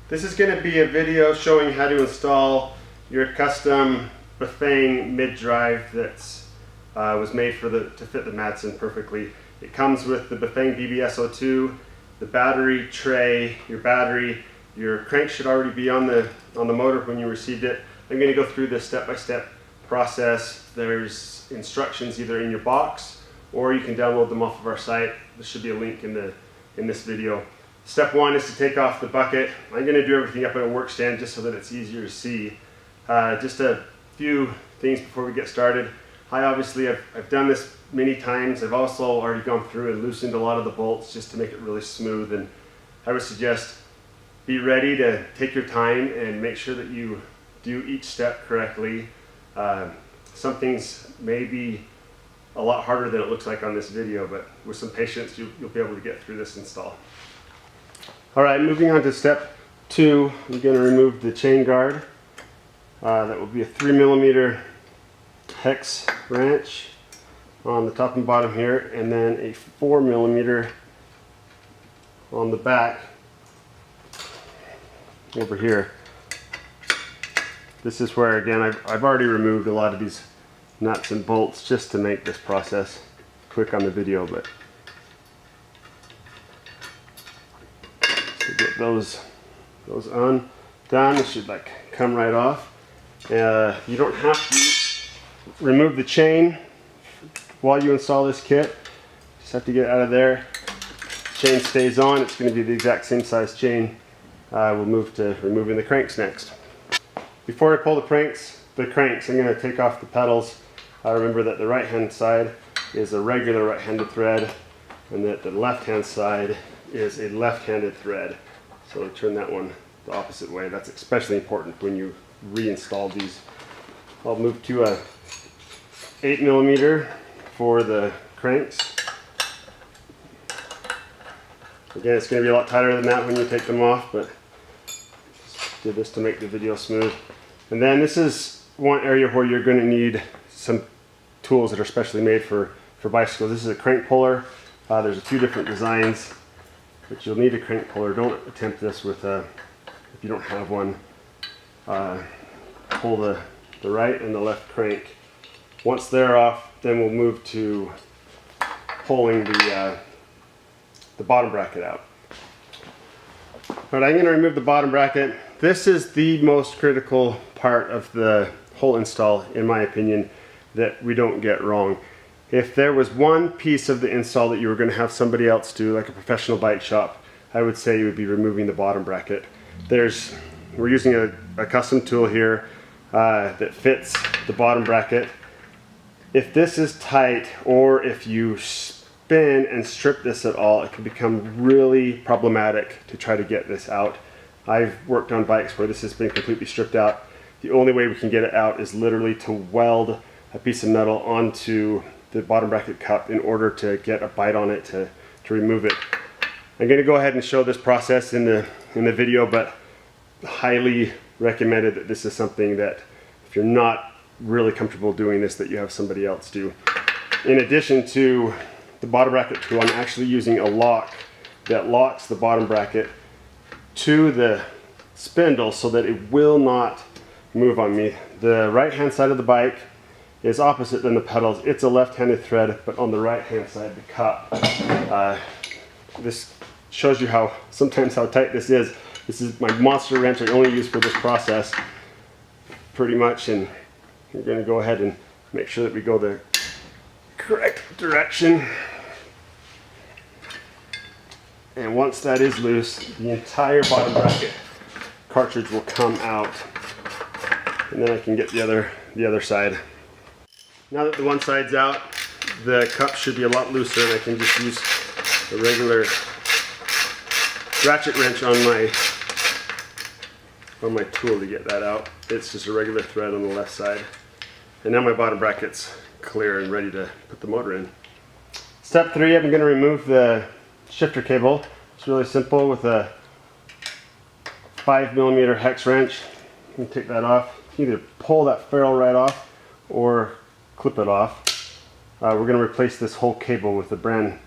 This is going to be a video showing how to install your custom Bafang mid-drive that was made to fit the MADSEN perfectly. It comes with the Bafang BBSO2, the battery tray, your crank should already be on the motor when you received it. I'm going to go through this step-by-step process. There's instructions either in your box or you can download them off of our site. There should be a link in this video. Step one is to take off the bucket. I'm going to do everything up on a workstand just so that it's easier to see. Just a few things before we get started. I've done this many times. I've also already gone through and loosened a lot of the bolts just to make it really smooth, and I would suggest be ready to take your time and make sure that you do each step correctly. Some things may be a lot harder than it looks like on this video, but with some patience you'll be able to get through this install. Alright, moving on to step 2, I'm going to remove the chain guard. That will be a 3mm hex wrench on the top and bottom here, and then a 4mm on the back over here. This is where, again, I've already removed a lot of these nuts and bolts just to make this process quick on the video, but to get those undone, it should come right off. You don't have to remove the chain while you install this kit. Just have to get it out of there. Chain stays on. It's going to be the exact same size chain. We'll move to removing the cranks next. Before I pull the cranks, I'm going to take off the pedals. Remember that the right hand side is a regular right-handed thread and that the left-hand side is a left-handed thread. So I'll turn that one the opposite way. That's especially important when you reinstall these. I'll move to a 8mm for the cranks. Again, it's going to be a lot tighter than that when you take them off, but just did this to make the video smooth. And then this is one area where you're going to need some tools that are specially made for bicycles. This is a crank puller. There's a few different designs, but you'll need a crank puller. Don't attempt this if you don't have one. Pull the right and the left crank. Once they're off, then we'll move to pulling the bottom bracket out. But I'm going to remove the bottom bracket. This is the most critical part of the whole install, in my opinion, that we don't get wrong. If there was one piece of the install that you were going to have somebody else do, like a professional bike shop, I would say you would be removing the bottom bracket. We're using a custom tool here that fits the bottom bracket. If this is tight, or if you spin and strip this at all, it can become really problematic to try to get this out. I've worked on bikes where this has been completely stripped out. The only way we can get it out is literally to weld a piece of metal onto the bottom bracket cup in order to get a bite on it to remove it. I'm going to go ahead and show this process in the video, but highly recommended that this is something that if you're not really comfortable doing this, that you have somebody else do. In addition to the bottom bracket tool, I'm actually using a lock that locks the bottom bracket to the spindle so that it will not move on me. The right hand side of the bike is opposite than the pedals. It's a left-handed thread, but on the right hand side, the cup. This shows you sometimes how tight this is. This is my monster wrench I only use for this process, pretty much, and we're going to go ahead and make sure that we go the correct direction. And once that is loose, the entire bottom bracket cartridge will come out, and then I can get the other side. Now that the one side's out, the cup should be a lot looser, and I can just use a regular ratchet wrench on my tool to get that out. It's just a regular thread on the left side. And now my bottom bracket's clear and ready to put the motor in. Step 3, I'm going to remove the shifter cable. It's really simple with a 5mm hex wrench. You can take that off. Either pull that ferrule right off or clip it off. We're going to replace this whole cable with a brand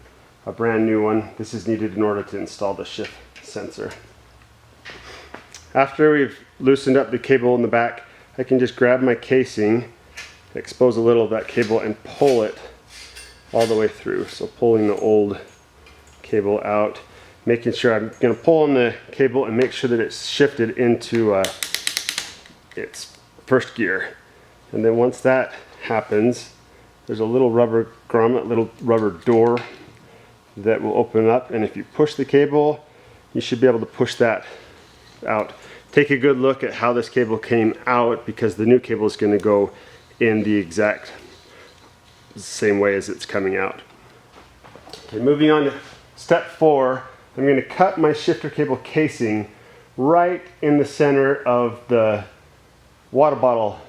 new one. This is needed in order to install the shift sensor. After we've loosened up the cable in the back, I can just grab my casing, expose a little of that cable, and pull it all the way through. So pulling the old cable out, making sure I'm going to pull on the cable and make sure that it's shifted into its first gear. And then once that happens, there's a little rubber grommet, little rubber door that will open up, and if you push the cable, you should be able to push that out. Take a good look at how this cable came out, because the new cable is going to go in the exact same way as it's coming out. Okay, moving on to step 4, I'm going to cut my shifter cable casing right in the center of the water bottle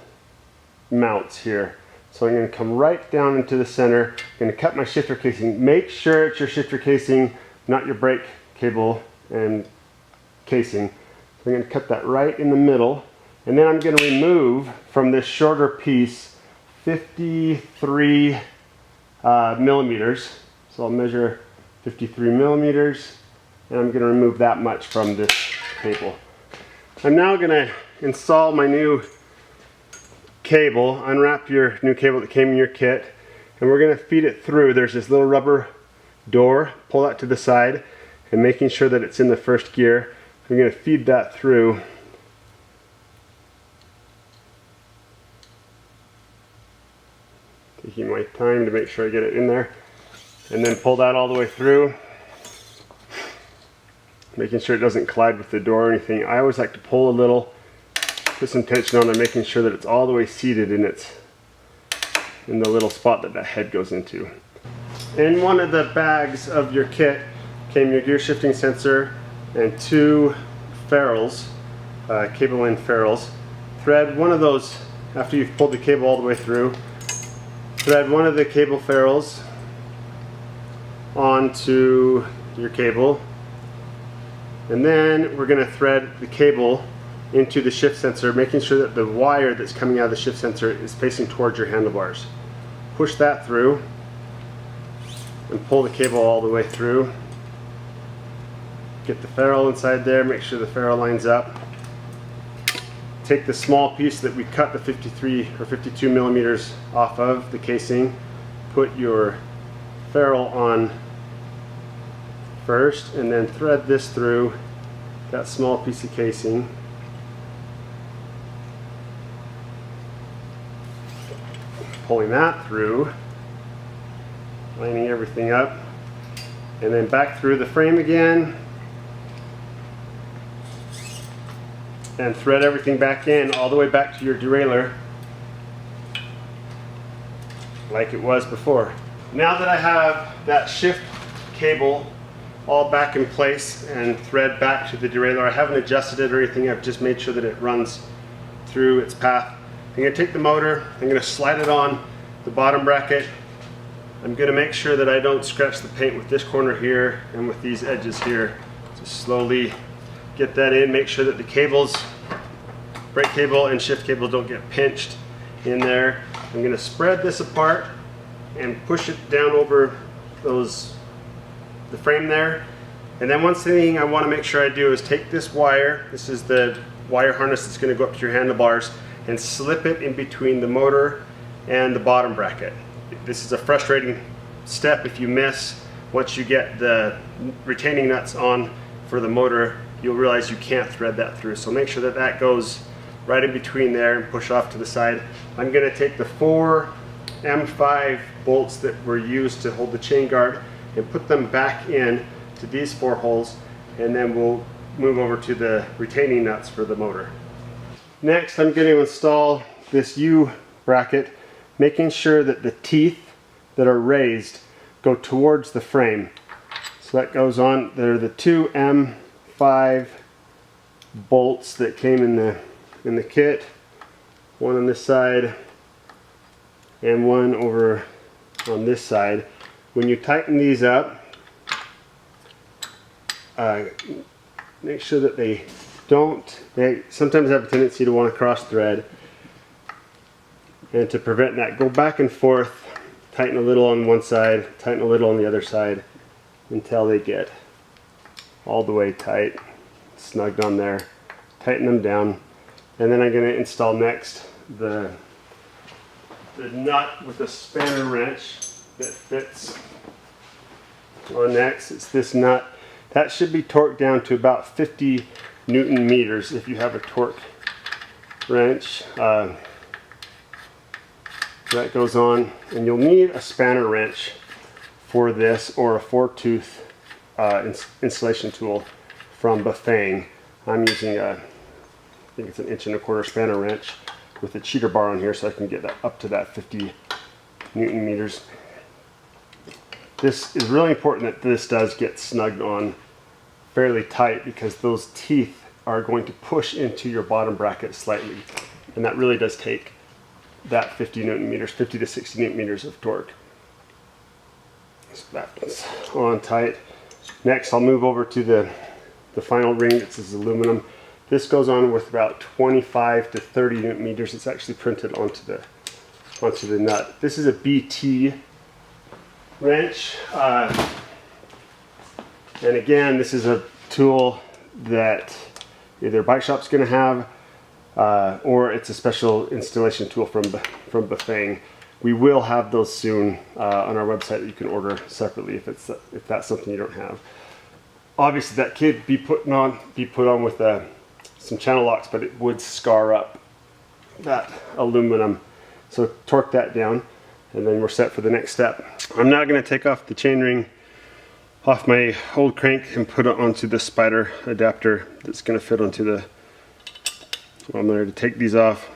mounts here. So I'm going to come right down into the center. I'm going to cut my shifter casing. Make sure it's your shifter casing, not your brake cable and casing. So I'm going to cut that right in the middle. And then I'm going to remove from this shorter piece 53 millimeters. So I'll measure 53 millimeters, and I'm going to remove that much from this cable. I'm now going to install my new cable. Unwrap your new cable that came in your kit, and we're going to feed it through. There's this little rubber door. Pull that to the side, and making sure that it's in the first gear, I'm going to feed that through. Taking my time to make sure I get it in there, and then pull that all the way through, making sure it doesn't collide with the door or anything. I always like to pull a little, put some tension on there, making sure that it's all the way seated in the little spot that that head goes into. In one of the bags of your kit came your gear shifting sensor and 2 ferrules, cable end ferrules. Thread one of those after you've pulled the cable all the way through. Thread one of the cable ferrules onto your cable, and then we're going to thread the cable into the shift sensor, making sure that the wire that's coming out of the shift sensor is facing towards your handlebars. Push that through and pull the cable all the way through. Get the ferrule inside there, make sure the ferrule lines up. Take the small piece that we cut the 53 or 52 millimeters off of the casing, put your ferrule on first, and then thread this through that small piece of casing. Pulling that through, lining everything up, and then back through the frame again, and thread everything back in all the way back to your derailleur like it was before. Now that I have that shift cable all back in place and thread back to the derailleur, I haven't adjusted it or anything, I've just made sure that it runs through its path. I'm going to take the motor, I'm going to slide it on the bottom bracket. I'm going to make sure that I don't scratch the paint with this corner here and with these edges here. Just slowly get that in, make sure that the cables, brake cable and shift cable, don't get pinched in there. I'm going to spread this apart and push it down over the frame there. And then one thing I want to make sure I do is take this wire, this is the wire harness that's going to go up to your handlebars, and slip it in between the motor and the bottom bracket. This is a frustrating step if you miss. Once you get the retaining nuts on for the motor, you'll realize you can't thread that through. So make sure that that goes right in between there and push off to the side. I'm going to take the 4 M5 bolts that were used to hold the chain guard and put them back in to these 4 holes, and then we'll move over to the retaining nuts for the motor. Next, I'm going to install this U bracket, making sure that the teeth that are raised go towards the frame. So that goes on. There are the 2 M5 bolts that came in the kit. One on this side and one over on this side. When you tighten these up, make sure that they sometimes have a tendency to want to cross thread, and to prevent that, go back and forth, tighten a little on one side, tighten a little on the other side until they get all the way tight, snugged on there. tighten them down, and then I'm going to install next the nut with a spanner wrench that fits on next. It's this nut. That should be torqued down to about 50 Newton meters if you have a torque wrench. That goes on, and you'll need a spanner wrench for this, or a 4-tooth installation tool from Bafang. I'm using I think it's an 1.25" spanner wrench with a cheater bar on here so I can get that up to that 50 Newton meters. This is really important that this does get snugged on fairly tight, because those teeth are going to push into your bottom bracket slightly, and that really does take that 50 Newton meters, 50 to 60 Newton meters of torque. So that's on tight. Next, I'll move over to the final ring. This is aluminum. This goes on with about 25 to 30 Newton meters. It's actually printed onto the nut. This is a BT wrench. And again, this is a tool that either a bike shop's going to have, or it's a special installation tool from Bafang. We will have those soon on our website that you can order separately if that's something you don't have. Obviously, that could be put on with some channel locks, but it would scar up that aluminum. So torque that down, and then we're set for the next step. I'm now going to take off the chainring off my old crank and put it onto the spider adapter that's going to fit onto the. So I'm going to take these off.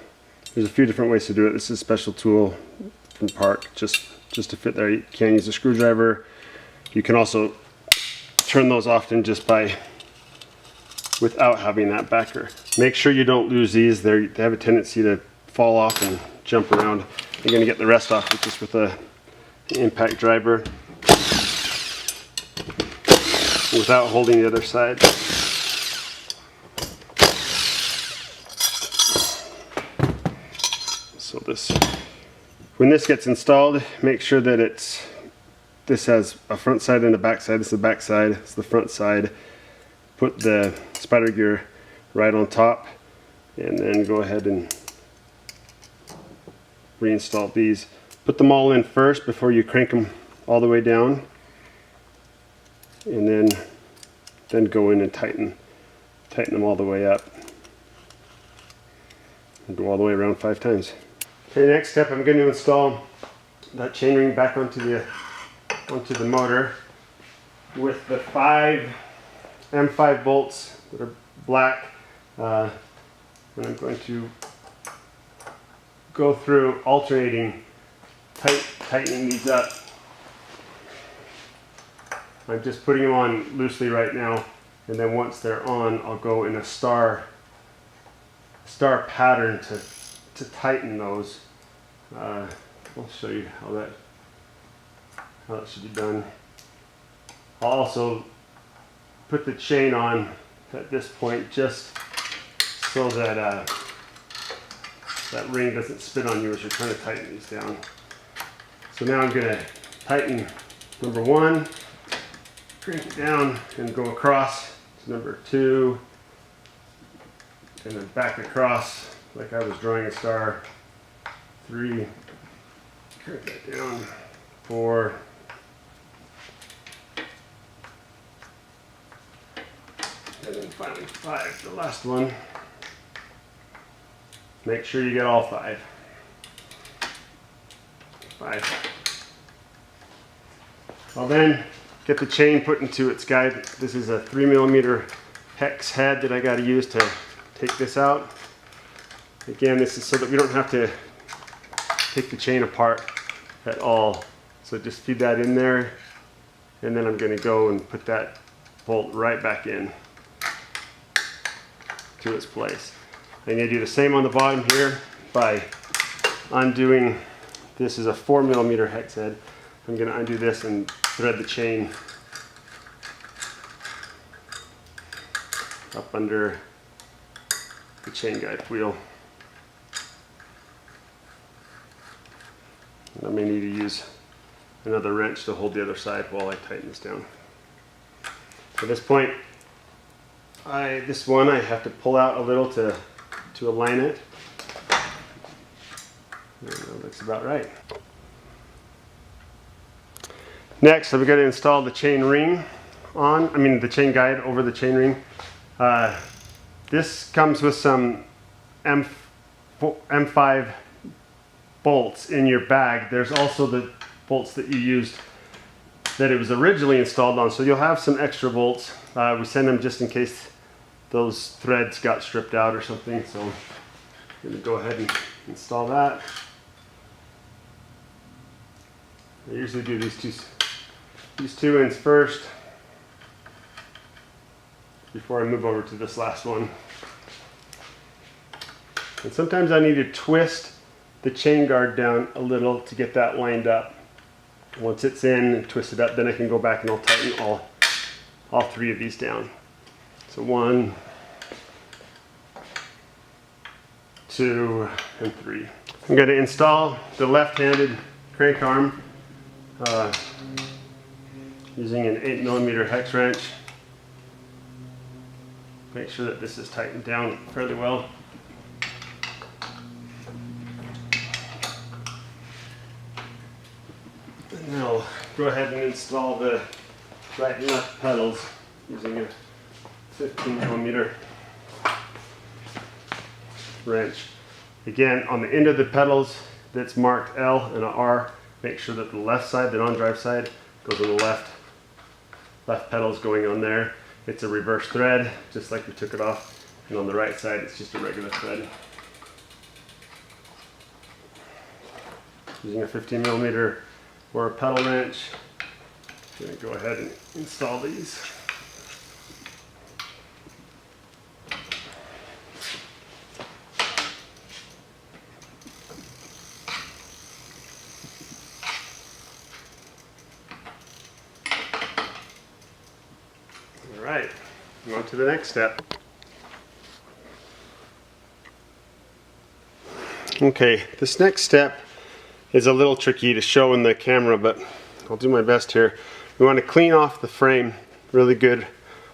There's a few different ways to do it. This is a special tool from Park, just to fit there. You can use a screwdriver. You can also turn those often just without having that backer. Make sure you don't lose these. They have a tendency to fall off and jump around. You're going to get the rest off just with an impact driver without holding the other side. So when this gets installed, make sure that this has a front side and a back side. This is the back side, it's the front side. Put the spider gear right on top, and then go ahead and reinstall these. Put them all in first before you crank them all the way down, and then go in and tighten them all the way up, and go all the way around 5 times. Okay, next step, I'm going to install that chainring back onto the motor with the 5 M5 bolts that are black, and I'm going to go through alternating tightening these up. I'm just putting them on loosely right now, and then once they're on, I'll go in a star pattern to tighten those. I'll show you how that should be done. I'll also put the chain on at this point just so that that ring doesn't spin on you as you're trying to tighten these down. So now I'm going to tighten number 1, crank it down and go across to number 2, and then back across like I was drawing a star. 3, crank that down. 4, and then finally 5, the last one. Make sure you get all 5. 5. I'll then get the chain put into its guide. This is a 3mm hex head that I got to use to take this out. Again, this is so that we don't have to take the chain apart at all. So just feed that in there, and then I'm going to go and put that bolt right back in to its place. I'm going to do the same on the bottom here by undoing. This is a 4mm hex head. I'm going to undo this and thread the chain up under the chain guide wheel. I may need to use another wrench to hold the other side while I tighten this down. At this point, This one I have to pull out a little to align it. That looks about right. Next, I'm going to install the chain ring the chain guide over the chain ring. This comes with some M5 bolts in your bag. There's also the bolts that you used that it was originally installed on, so you'll have some extra bolts. We send them just in case those threads got stripped out or something, so I'm going to go ahead and install that. I usually do these two ends first before I move over to this last one. And sometimes I need to twist the chain guard down a little to get that lined up. Once it's in and twisted up, then I can go back and I'll tighten all three of these down. So 1, 2, and 3. I'm going to install the left-handed crank arm using an 8mm hex wrench. Make sure that this is tightened down fairly well. And then I'll go ahead and install the right and left pedals using a 15mm wrench. Again, on the end of the pedals that's marked L and an R, make sure that the left side, the non-drive side, goes on the left pedal is going on there. It's a reverse thread, just like we took it off. And on the right side, it's just a regular thread. Using a 15mm or a pedal wrench, I'm going to go ahead and install these. Alright, on to the next step. Okay, this next step is a little tricky to show in the camera, but I'll do my best here. We want to clean off the frame really good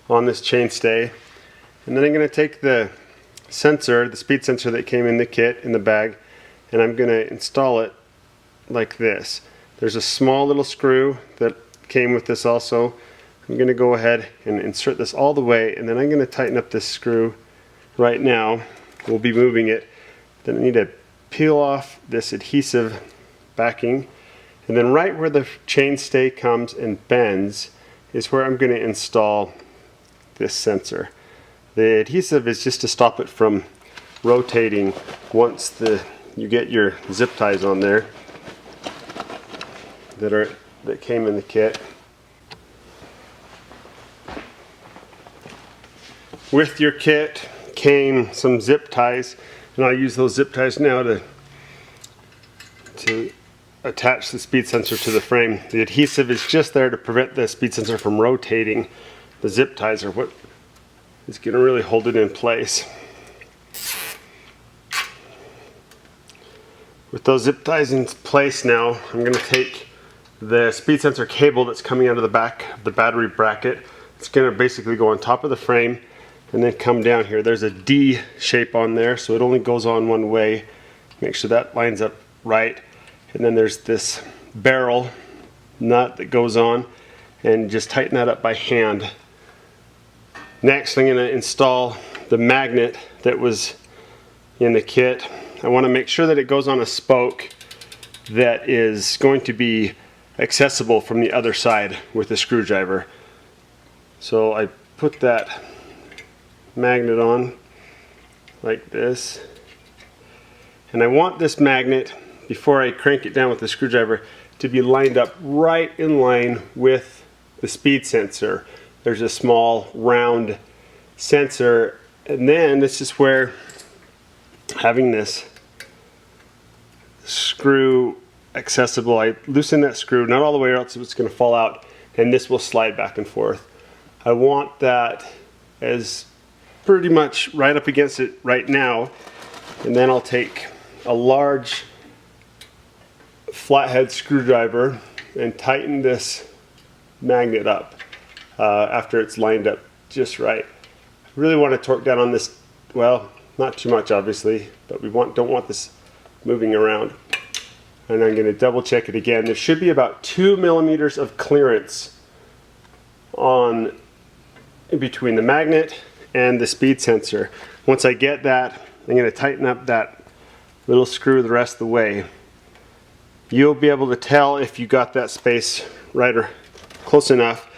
on this chainstay. And then I'm going to take the sensor, the speed sensor that came in the kit, in the bag, and I'm going to install it like this. There's a small little screw that came with this also. I'm going to go ahead and insert this all the way, and then I'm going to tighten up this screw right now. We'll be moving it. Then I need to peel off this adhesive backing, and then right where the chainstay comes and bends is where I'm going to install this sensor. The adhesive is just to stop it from rotating once you get your zip ties on there that came in the kit. With your kit came some zip ties, and I'll use those zip ties now to attach the speed sensor to the frame. The adhesive is just there to prevent the speed sensor from rotating. The zip ties are what is going to really hold it in place. With those zip ties in place now, I'm going to take the speed sensor cable that's coming out of the back of the battery bracket. It's going to basically go on top of the frame and then come down here. There's a D shape on there, so it only goes on one way. Make sure that lines up right. And then there's this barrel nut that goes on, and just tighten that up by hand. Next, I'm going to install the magnet that was in the kit. I want to make sure that it goes on a spoke that is going to be accessible from the other side with a screwdriver. So I put that magnet on like this, and I want this magnet, before I crank it down with the screwdriver, to be lined up right in line with the speed sensor. There's a small round sensor, and then this is where having this screw accessible, I loosen that screw, not all the way or else it's going to fall out, and this will slide back and forth. I want that as pretty much right up against it right now, and then I'll take a large flathead screwdriver and tighten this magnet up after it's lined up just right. Really want to torque down on this, well, not too much obviously, but we don't want this moving around. And I'm going to double check it again. There should be about 2 millimeters of clearance in between the magnet and the speed sensor. Once I get that, I'm going to tighten up that little screw the rest of the way. You'll be able to tell if you got that space right or close enough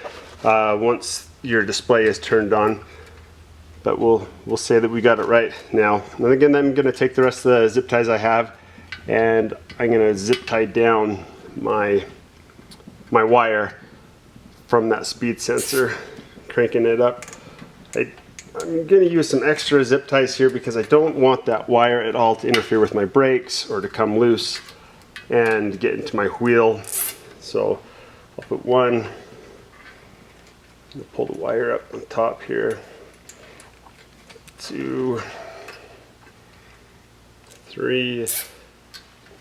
once your display is turned on. But we'll say that we got it right now. And again, I'm going to take the rest of the zip ties I have, and I'm going to zip tie down my wire from that speed sensor, cranking it up. I'm going to use some extra zip ties here because I don't want that wire at all to interfere with my brakes or to come loose and get into my wheel. So I'll put one, I'll pull the wire up on top here, 2, 3,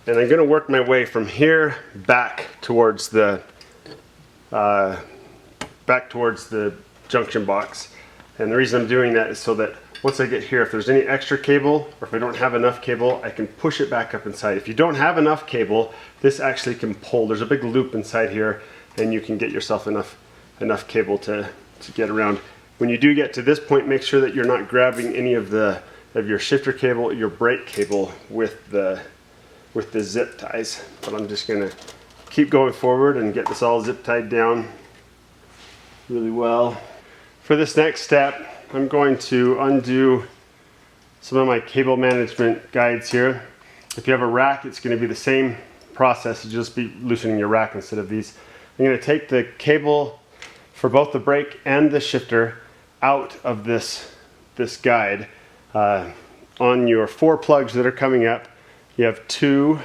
and I'm going to work my way from here back towards the junction box. And the reason I'm doing that is so that once I get here, if there's any extra cable or if I don't have enough cable, I can push it back up inside. If you don't have enough cable, this actually can pull. There's a big loop inside here, and you can get yourself enough cable to get around. When you do get to this point, make sure that you're not grabbing any of your shifter cable, your brake cable with the zip ties. But I'm just gonna keep going forward and get this all zip tied down really well. For this next step, I'm going to undo some of my cable management guides here. If you have a rack, it's going to be the same process. You just be loosening your rack instead of these. I'm going to take the cable for both the brake and the shifter out of this guide. On your 4 plugs that are coming up, you have 2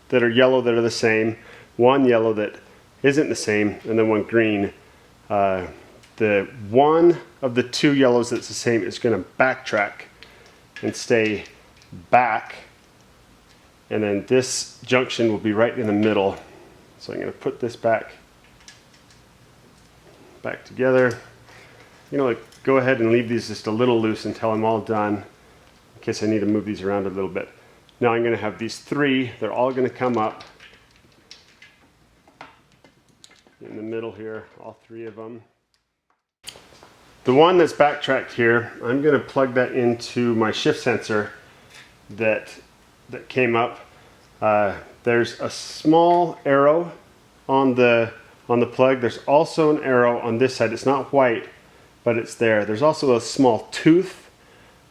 that are yellow that are the same, 1 yellow that isn't the same, and then 1 green. The one of the 2 yellows that's the same is going to backtrack and stay back, and then this junction will be right in the middle. So I'm going to put this back together. I'm going to go ahead and leave these just a little loose until I'm all done, in case I need to move these around a little bit. Now I'm going to have these 3, they're all going to come up in the middle here, all 3 of them. The one that's backtracked here, I'm going to plug that into my shift sensor that came up. There's a small arrow on the plug. There's also an arrow on this side. It's not white, but it's there. There's also a small tooth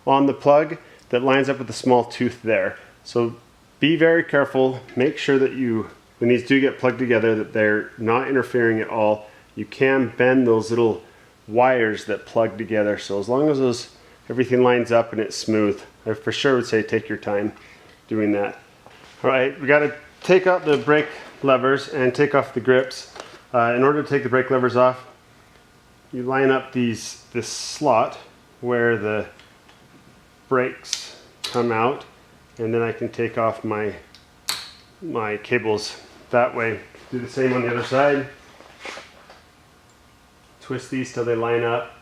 on the plug that lines up with the small tooth there. So be very careful. Make sure that when these do get plugged together, that they're not interfering at all. You can bend those little wires that plug together, so as long as everything lines up and it's smooth, I for sure would say take your time doing that. All right, we got to take out the brake levers and take off the grips. In order to take the brake levers off, you line up this slot where the brakes come out, and then I can take off my cables that way. Do the same on the other side. Twist these till they line up,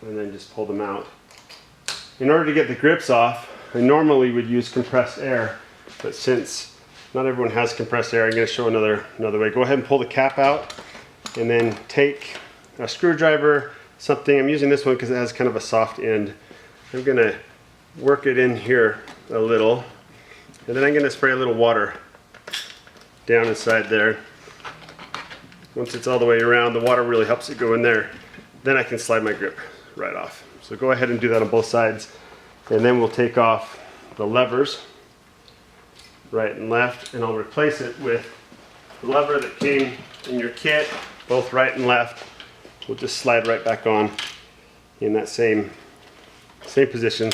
and then just pull them out. In order to get the grips off, I normally would use compressed air, but since not everyone has compressed air, I'm going to show another way. Go ahead and pull the cap out, and then take a screwdriver, something. I'm using this one because it has kind of a soft end. I'm going to work it in here a little, and then I'm going to spray a little water down inside there. Once it's all the way around, the water really helps it go in there. Then I can slide my grip right off. So go ahead and do that on both sides. And then we'll take off the levers, right and left, and I'll replace it with the lever that came in your kit, both right and left. We'll just slide right back on in that same position,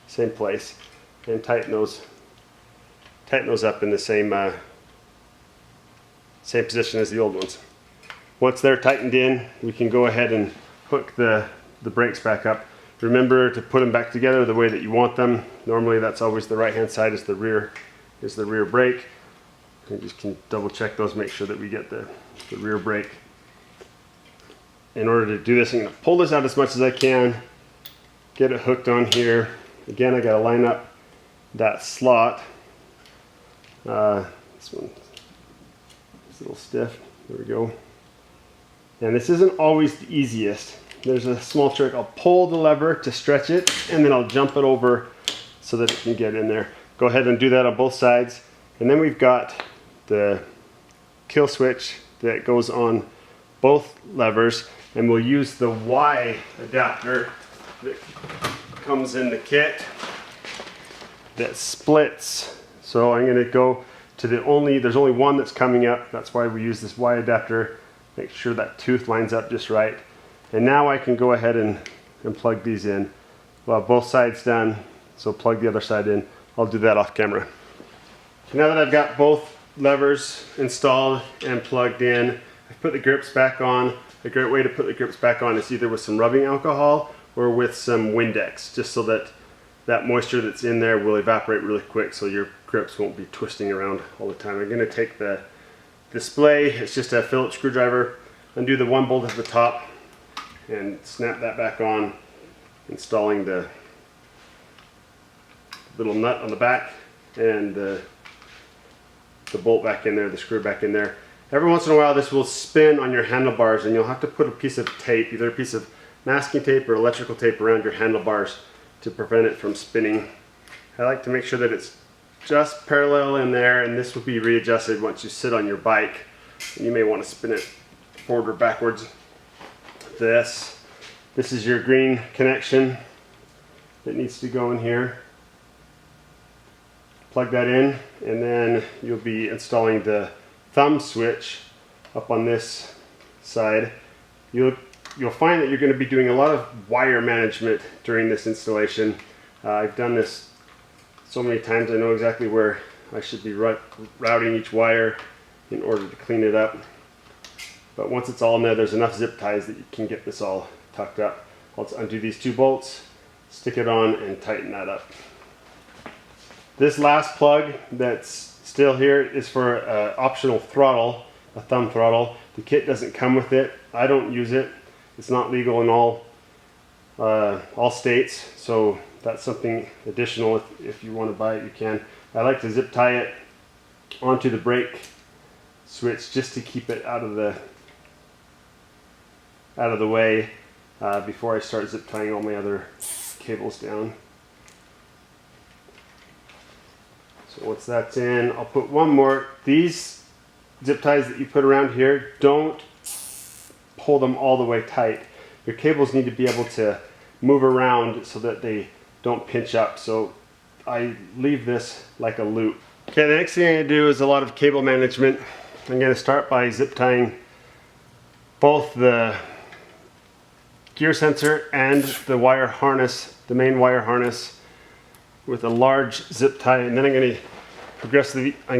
same place, and tighten those up in the same position as the old ones. Once they're tightened in, we can go ahead and hook the brakes back up. Remember to put them back together the way that you want them. Normally that's always the right hand side is the rear brake. You just can double check those, make sure that we get the rear brake in order to do this, I'm going to pull this out as much as I can, get it hooked on here. Again, I got to line up that slot. This one is a little stiff. There we go. And this isn't always the easiest. There's a small trick. I'll pull the lever to stretch it, and then I'll jump it over so that it can get in there. Go ahead and do that on both sides. And then we've got the kill switch that goes on both levers, and we'll use the Y adapter that comes in the kit that splits. So I'm going to go to there's only one that's coming up. That's why we use this Y adapter. Make sure that tooth lines up just right. And now I can go ahead and plug these in. Well, both sides done, so plug the other side in. I'll do that off camera. So now that I've got both levers installed and plugged in, I've put the grips back on. A great way to put the grips back on is either with some rubbing alcohol or with some Windex, just so that that moisture that's in there will evaporate really quick so your grips won't be twisting around all the time. I'm going to take the display, it's just a Phillips screwdriver, undo the one bolt at the top and snap that back on, installing the little nut on the back and the bolt back in there, the screw back in there. Every once in a while this will spin on your handlebars, and you'll have to put a piece of tape, either a piece of masking tape or electrical tape, around your handlebars to prevent it from spinning. I like to make sure that it's just parallel in there, and this will be readjusted once you sit on your bike. And you may want to spin it forward or backwards. This is your green connection that needs to go in here. Plug that in, and then you'll be installing the thumb switch up on this side. You'll find that you're going to be doing a lot of wire management during this installation. I've done this so many times, I know exactly where I should be routing each wire in order to clean it up. But once it's all in there, there's enough zip ties that you can get this all tucked up. I'll undo these two bolts, stick it on, and tighten that up. This last plug that's still here is for an optional throttle, a thumb throttle. The kit doesn't come with it. I don't use it. It's not legal in all states, so that's something additional. If you want to buy it, you can. I like to zip tie it onto the brake switch just to keep it out of the way before I start zip tying all my other cables down. So once that's in, I'll put one more. These zip ties that you put around here, don't pull them all the way tight. Your cables need to be able to move around so that they don't pinch up. So I leave this like a loop. Okay, the next thing I'm going to do is a lot of cable management. I'm going to start by zip tying both the gear sensor and the wire harness, the main wire harness, with a large zip tie, and then I'm going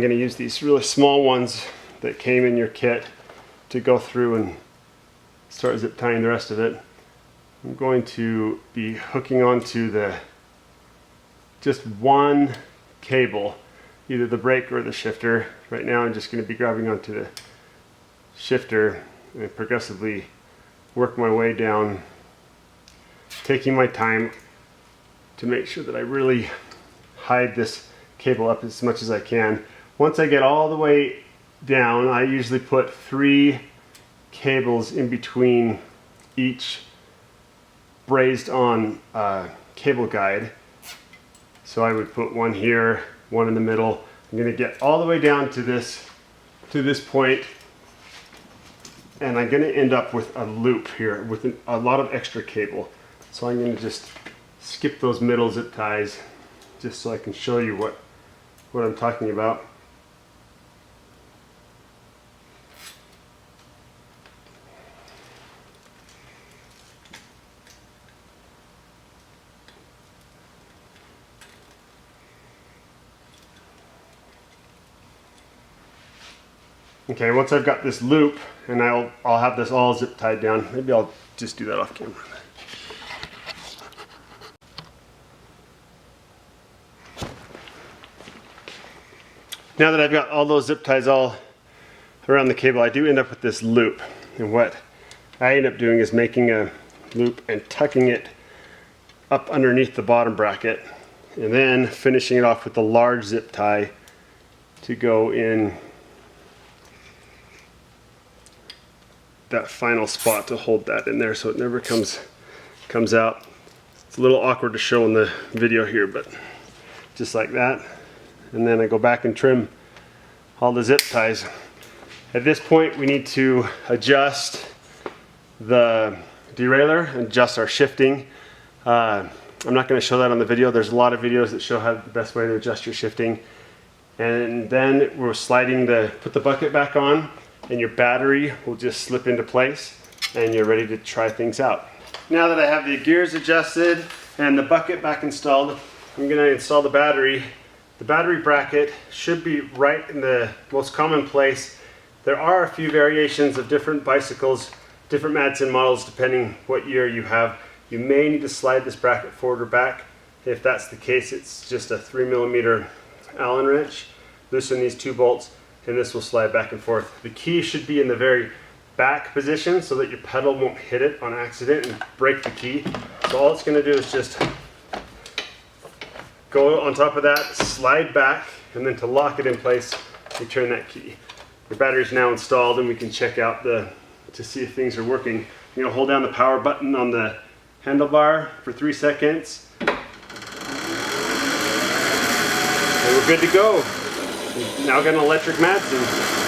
to use these really small ones that came in your kit to go through and start zip tying the rest of it. I'm going to be hooking onto just one cable, either the brake or the shifter. Right now I'm just going to be grabbing onto the shifter and progressively work my way down, taking my time to make sure that I really hide this cable up as much as I can. Once I get all the way down, I usually put 3 cables in between each brazed on cable guide. So I would put one here, one in the middle. I'm going to get all the way down to this point, and I'm going to end up with a loop here with a lot of extra cable. So I'm going to just skip those middle zip ties just so I can show you what I'm talking about. Okay, once I've got this loop, and I'll have this all zip tied down. Maybe I'll just do that off camera. Now that I've got all those zip ties all around the cable, I do end up with this loop. And what I end up doing is making a loop and tucking it up underneath the bottom bracket, and then finishing it off with a large zip tie to go in that final spot to hold that in there so it never comes out. It's a little awkward to show in the video here, but just like that. And then I go back and trim all the zip ties. At this point we need to adjust the derailleur and adjust our shifting. I'm not going to show that on the video. There's a lot of videos that show how the best way to adjust your shifting. And then we're put the bucket back on, and your battery will just slip into place and you're ready to try things out. Now that I have the gears adjusted and the bucket back installed, I'm going to install the battery. The battery bracket should be right in the most common place. There are a few variations of different bicycles, different MADSEN models, depending what year you have. You may need to slide this bracket forward or back. If that's the case, it's just a 3mm Allen wrench. Loosen these 2 bolts and this will slide back and forth. The key should be in the very back position so that your pedal won't hit it on accident and break the key. So all it's going to do is just go on top of that, slide back, and then to lock it in place, you turn that key. Your battery's now installed and we can check out to see if things are working. You're going to hold down the power button on the handlebar for 3 seconds. And we're good to go. We've now got an electric MADSEN.